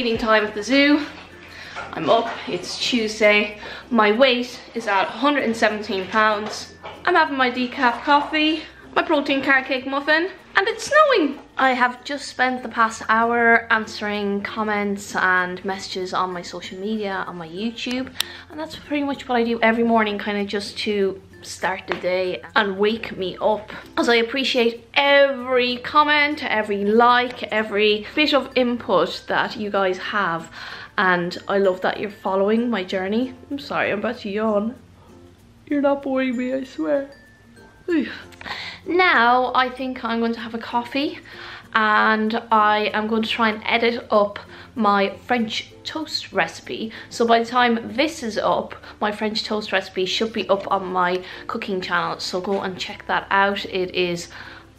feeding time at the zoo. I'm up, it's Tuesday. My weight is at 117 pounds. I'm having my decaf coffee, my protein carrot cake muffin, and it's snowing. I have just spent the past hour answering comments and messages on my social media, on my YouTube, and that's pretty much what I do every morning, kind of just to start the day and wake me up. As I appreciate every comment, every like, every bit of input that you guys have, and I love that you're following my journey. I'm sorry, I'm about to yawn. You're not boring me, I swear. Now I think I'm going to have a coffee and I am going to try and edit up my French toast recipe. So by the time this is up, my French toast recipe should be up on my cooking channel, so go and check that out. It is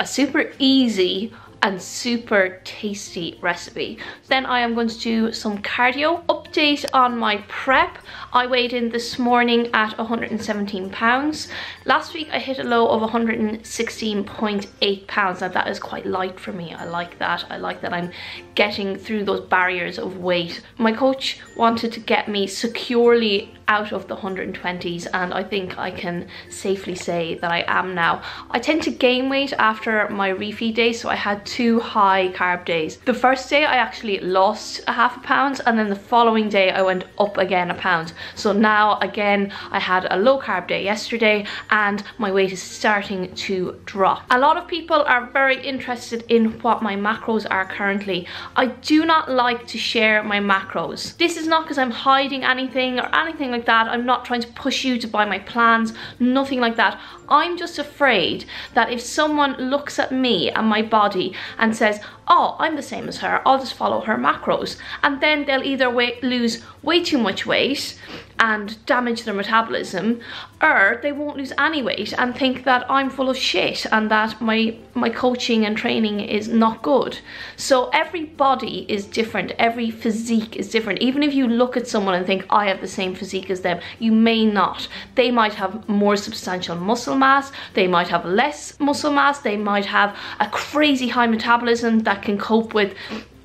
a super easy and super tasty recipe. Then I am going to do some cardio. Update on my prep. I weighed in this morning at 117 pounds. Last week I hit a low of 116.8 pounds. Now that is quite light for me. I like that. I like that I'm getting through those barriers of weight. My coach wanted to get me securely out of the 120s, and I think I can safely say that I am now. I tend to gain weight after my refeed days, so I had 2 high carb days. The first day I actually lost a half a pound, and then the following day I went up again a pound. So now again I had a low carb day yesterday and my weight is starting to drop. A lot of people are very interested in what my macros are currently. I do not like to share my macros. This is not because I'm hiding anything or anything like that. I'm not trying to push you to buy my plans, nothing like that. I'm just afraid that if someone looks at me and my body and says, oh, I'm the same as her, I'll just follow her macros, and then they'll either lose way too much weight and damage their metabolism, or they won't lose any weight and think that I'm full of shit and that my coaching and training is not good. So every body is different, every physique is different. Even if you look at someone and think I have the same physique as them, you may not. They might have more substantial muscle mass, they might have less muscle mass, they might have a crazy high metabolism that can cope with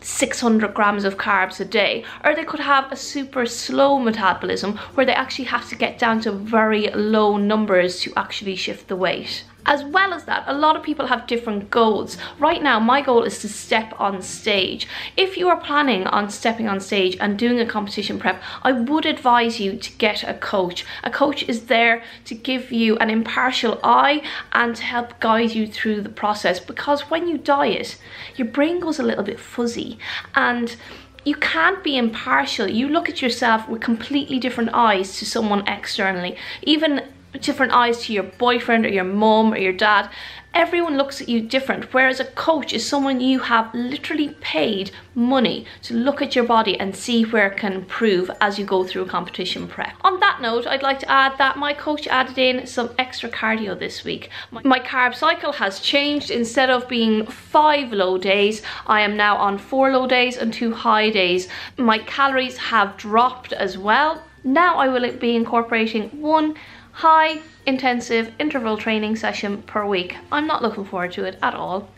600 grams of carbs a day, or they could have a super slow metabolism where they actually have to get down to very low numbers to actually shift the weight. As well as that, a lot of people have different goals. Right now, my goal is to step on stage. If you are planning on stepping on stage and doing a competition prep, I would advise you to get a coach. A coach is there to give you an impartial eye and to help guide you through the process, because when you diet, your brain goes a little bit fuzzy and you can't be impartial. You look at yourself with completely different eyes to someone externally, even different eyes to your boyfriend or your mum or your dad. Everyone looks at you different, whereas a coach is someone you have literally paid money to look at your body and see where it can improve as you go through a competition prep. On that note, I'd like to add that my coach added in some extra cardio this week. My carb cycle has changed. Instead of being 5 low days, I am now on 4 low days and 2 high days. My calories have dropped as well. Now I will be incorporating 1 high intensive interval training session per week. I'm not looking forward to it at all.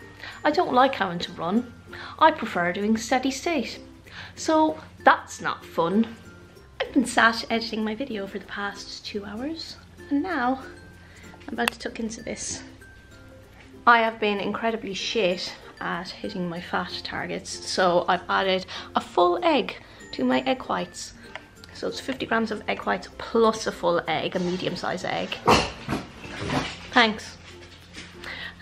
I don't like having to run. I prefer doing steady state. So that's not fun. I've been sat editing my video for the past 2 hours and now I'm about to tuck into this. I have been incredibly shit at hitting my fat targets, so I've added a full egg to my egg whites. So it's 50 grams of egg whites plus a full egg, a medium-sized egg. Thanks.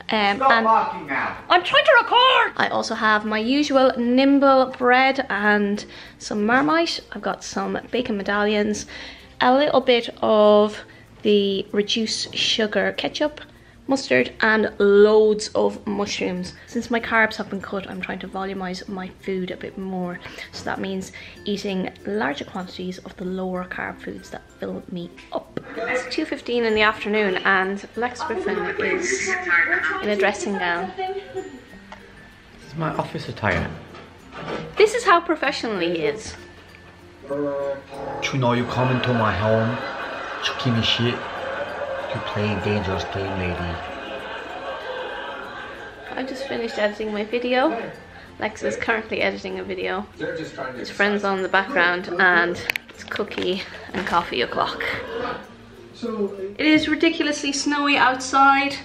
Stop talking now. I'm trying to record! I also have my usual Nimble bread and some Marmite. I've got some bacon medallions, a little bit of the reduced sugar ketchup, mustard, and loads of mushrooms. Since my carbs have been cut, I'm trying to volumize my food a bit more. So that means eating larger quantities of the lower carb foods that fill me up. It's 2:15 in the afternoon and Lex Griffin is in a dressing gown. This is my office attire. This is how professional he is. You know you come into my home, chucking me shit. You playing dangerous game, lady. I just finished editing my video Lex is currently editing a video. His friend's on in the background and it's cookie and coffee o'clock. It is ridiculously snowy outside.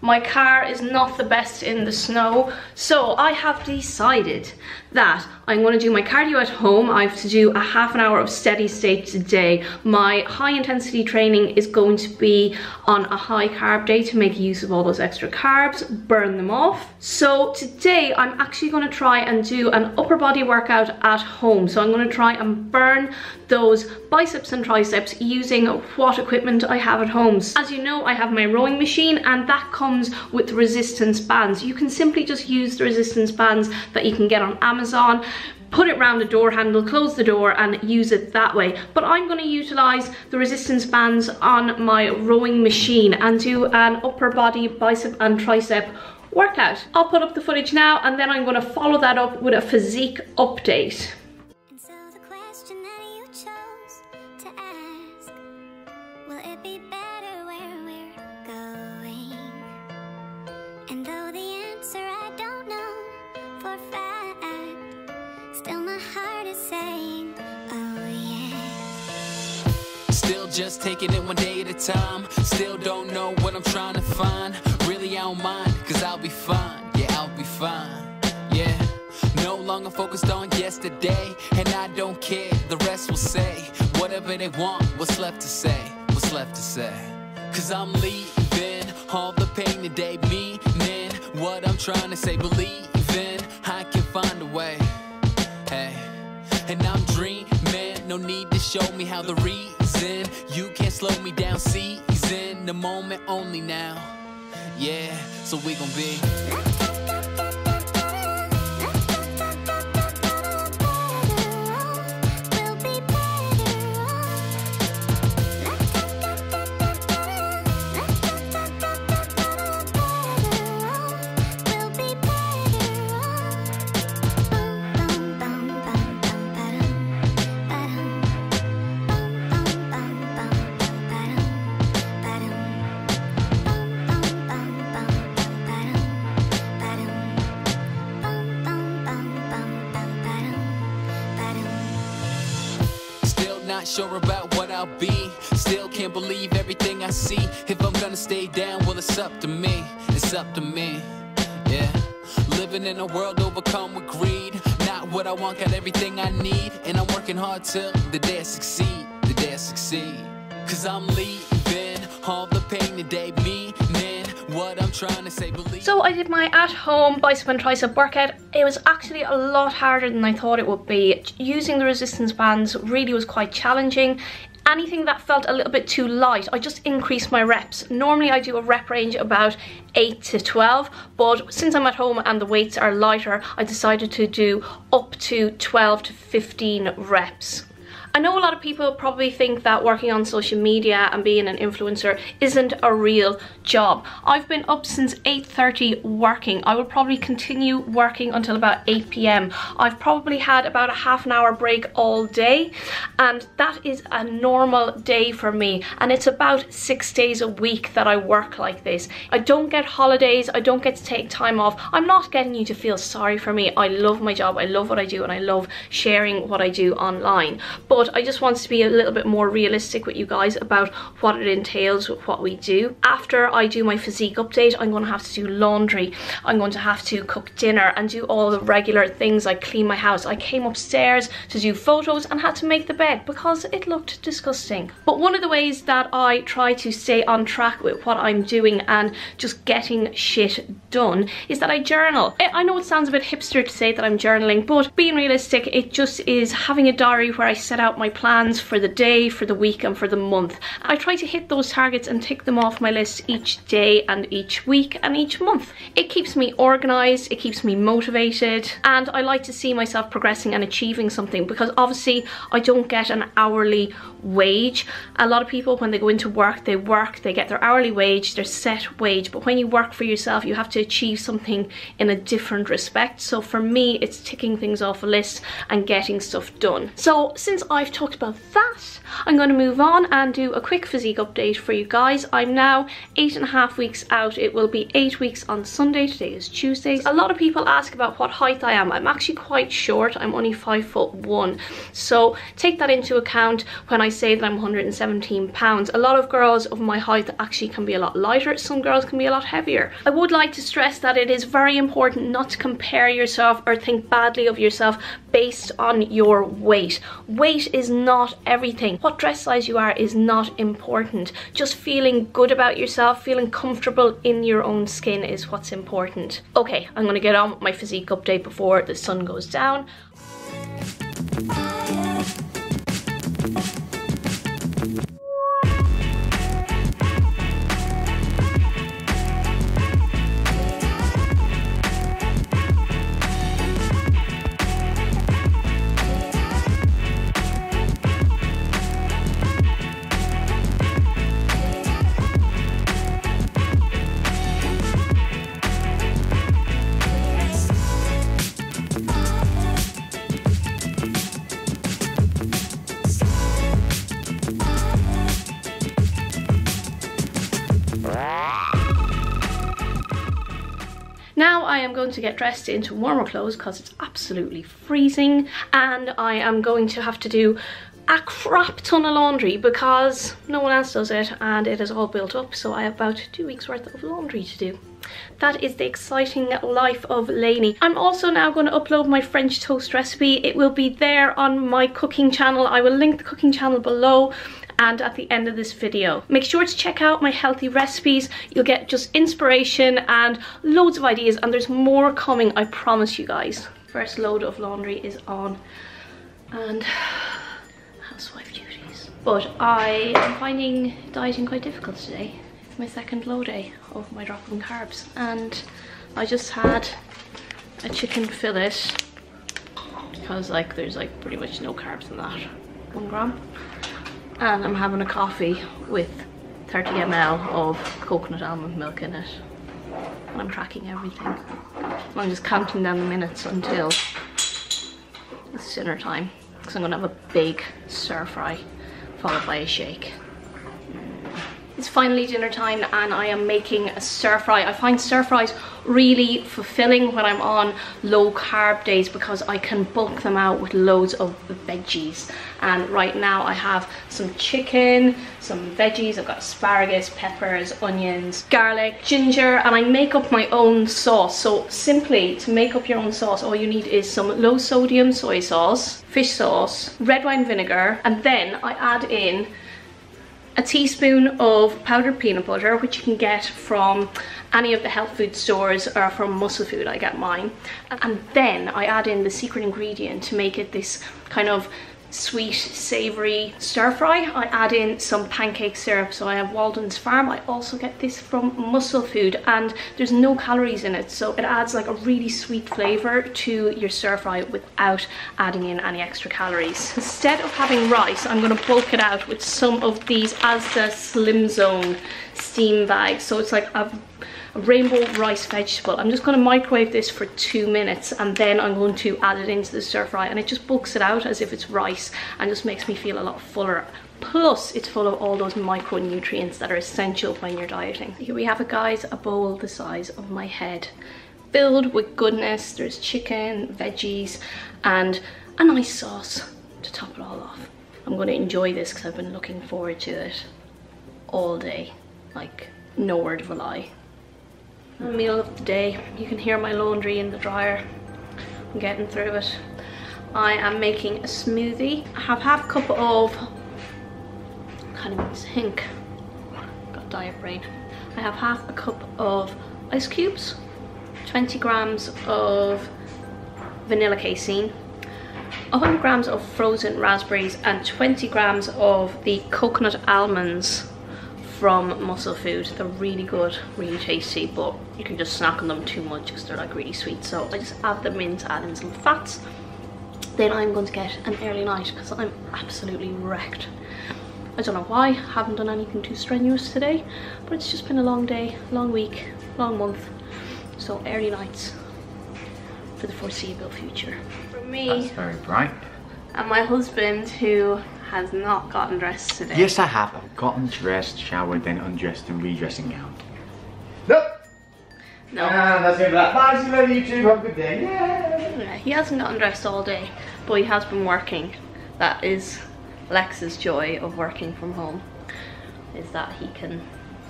My car is not the best in the snow, so I have decided that I'm going to do my cardio at home. I have to do a half an hour of steady state today. My high intensity training is going to be on a high carb day to make use of all those extra carbs, burn them off. So today I'm actually going to try and do an upper body workout at home. So I'm going to try and burn those biceps and triceps using what equipment I have at home. As you know, I have my rowing machine and that comes with resistance bands. You can simply just use the resistance bands that you can get on Amazon, put it around the door handle, close the door and use it that way. But I'm going to utilize the resistance bands on my rowing machine and do an upper body bicep and tricep workout. I'll put up the footage now and then I'm going to follow that up with a physique update. And so the question that you chose to ask, will it be better where we're going? And though the answer I don't know for a fact, still my heart is saying, oh yeah. Still just taking it one day at a time. Still don't know what I'm trying to find. Really I don't mind, cause I'll be fine. Yeah, I'll be fine. Yeah. No longer focused on yesterday, and I don't care, the rest will say whatever they want. What's left to say? What's left to say? Cause I'm leaving all the pain today, meaning what I'm trying to say. Believing I can find a way. Hey, and I'm dreaming, no need to show me how the reason. You can't slow me down, season the moment only now. Yeah, so we gon' be not sure about what I'll be. Still can't believe everything I see. If I'm gonna stay down, well it's up to me. It's up to me, yeah. Living in a world overcome with greed. Not what I want, got everything I need. And I'm working hard till the day I succeed. The day I succeed. Cause I'm leaving all the pain today, meaning what I'm trying to say. So I did my at-home bicep and tricep workout. It was actually a lot harder than I thought it would be. Using the resistance bands really was quite challenging. Anything that felt a little bit too light, I just increased my reps. Normally I do a rep range about 8 to 12, but since I'm at home and the weights are lighter, I decided to do up to 12 to 15 reps. I know a lot of people probably think that working on social media and being an influencer isn't a real job. I've been up since 8:30 working. I will probably continue working until about 8 p.m. I've probably had about a half an hour break all day, and that is a normal day for me. And it's about 6 days a week that I work like this. I don't get holidays, I don't get to take time off. I'm not getting you to feel sorry for me. I love my job, I love what I do, and I love sharing what I do online. But I just want to be a little bit more realistic with you guys about what it entails with what we do. After I do my physique update, I'm going to have to do laundry, I'm going to have to cook dinner and do all the regular things like clean my house. I came upstairs to do photos and had to make the bed because it looked disgusting. But one of the ways that I try to stay on track with what I'm doing and just getting shit done is that I journal. I know it sounds a bit hipster to say that I'm journaling, but being realistic, it just is having a diary where I set out my plans for the day, for the week and for the month. I try to hit those targets and tick them off my list each day and each week and each month. It keeps me organized, it keeps me motivated, and I like to see myself progressing and achieving something, because obviously I don't get an hourly wage. A lot of people, when they go into work, they get their hourly wage, their set wage, but when you work for yourself you have to achieve something in a different respect. So for me, it's ticking things off a list and getting stuff done. So since I've talked about that, I'm going to move on and do a quick physique update for you guys. I'm now 8.5 weeks out. It will be 8 weeks on Sunday. Today is Tuesday. A lot of people ask about what height I am. I'm actually quite short. I'm only 5'1". So take that into account when I say that I'm 117 pounds. A lot of girls of my height actually can be a lot lighter. Some girls can be a lot heavier. I would like to stress that it is very important not to compare yourself or think badly of yourself based on your weight. Weight is not everything. What dress size you are is not important. Just feeling good about yourself, feeling comfortable in your own skin is what's important. Okay, I'm gonna get on with my physique update before the sun goes down. Now I am going to get dressed into warmer clothes because it's absolutely freezing, and I am going to have to do a crap ton of laundry because no one else does it and it is all built up, so I have about 2 weeks worth of laundry to do. That is the exciting life of Lainey. I'm also now going to upload my French toast recipe. It will be there on my cooking channel. I will link the cooking channel below and at the end of this video. Make sure to check out my healthy recipes. You'll get just inspiration and loads of ideas, and there's more coming, I promise you guys. First load of laundry is on, and housewife duties. But I am finding dieting quite difficult today. It's my second low day of my drop in carbs, and I just had a chicken fillet because like there's like pretty much no carbs in that, 1 gram. And I'm having a coffee with 30 ml of coconut almond milk in it. And I'm tracking everything. And I'm just counting down the minutes until it's dinner time. Because I'm going to have a big stir fry followed by a shake. It's finally dinner time and I am making a stir fry. I find stir fries really fulfilling when I'm on low carb days because I can bulk them out with loads of veggies. And right now I have some chicken, some veggies. I've got asparagus, peppers, onions, garlic, ginger, and I make up my own sauce. So simply to make up your own sauce, all you need is some low sodium soy sauce, fish sauce, red wine vinegar, and then I add in a teaspoon of powdered peanut butter, which you can get from any of the health food stores or from Muscle Food. I get mine. And then I add in the secret ingredient to make it this kind of sweet, savoury stir fry. I add in some pancake syrup. So I have Walden's Farm. I also get this from Muscle Food, and there's no calories in it, so it adds like a really sweet flavour to your stir fry without adding in any extra calories. Instead of having rice, I'm going to bulk it out with some of these Asda Slim Zone steam bags. So it's like a rainbow rice vegetable. I'm just going to microwave this for 2 minutes and then I'm going to add it into the stir fry, and it just bulks it out as if it's rice and just makes me feel a lot fuller. Plus it's full of all those micronutrients that are essential when you're dieting. Here we have it guys, a bowl the size of my head filled with goodness. There's chicken, veggies, and a nice sauce to top it all off. I'm going to enjoy this because I've been looking forward to it all day, like no word of a lie. Meal of the day. You can hear my laundry in the dryer. I'm getting through it. I am making a smoothie. I have half a cup of, can't even think, got diet brain. I have half a cup of ice cubes, 20 grams of vanilla casein, 100 grams of frozen raspberries, and 20 grams of the coconut almonds from Muscle Food. They're really good, really tasty, but you can just snack on them too much because they're like really sweet. So I just add them in to add in some fats. Then I'm going to get an early night because I'm absolutely wrecked. I don't know why, I haven't done anything too strenuous today, but it's just been a long day, long week, long month. So early nights for the foreseeable future. For me, that's very bright. And my husband, who has not gotten dressed today. Yes, I have. I've gotten dressed, showered, then undressed and redressing gown. Nope. No. And that's it for that. Bye, see you later, YouTube. Have a good day. Yay. Yeah, he hasn't gotten dressed all day, but he has been working. That is Lex's joy of working from home, is that he can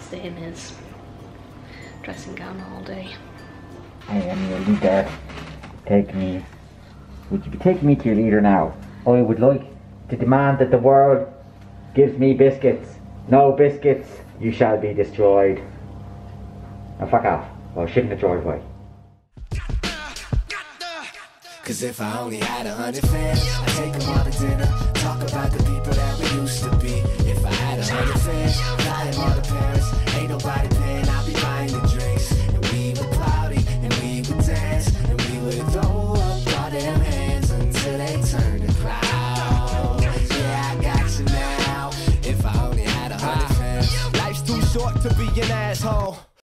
stay in his dressing gown all day. I am your leader. Take me. Would you be taking me to your leader now? I would like to demand that the world gives me biscuits. No biscuits, you shall be destroyed. Now fuck off, or shit in the driveway. Cause if I only had 100 fans, I'd take them all to dinner, talk about the people that we used to be. If I had 100 fans, buy them all the parents, ain't nobody paying, I'll be buying the drinks. And we would party, and we would dance, and we would throw up all them hands until they turned to clouds. Yeah, I got you now, if I only had 100 fans. Life's too short to be an asshole.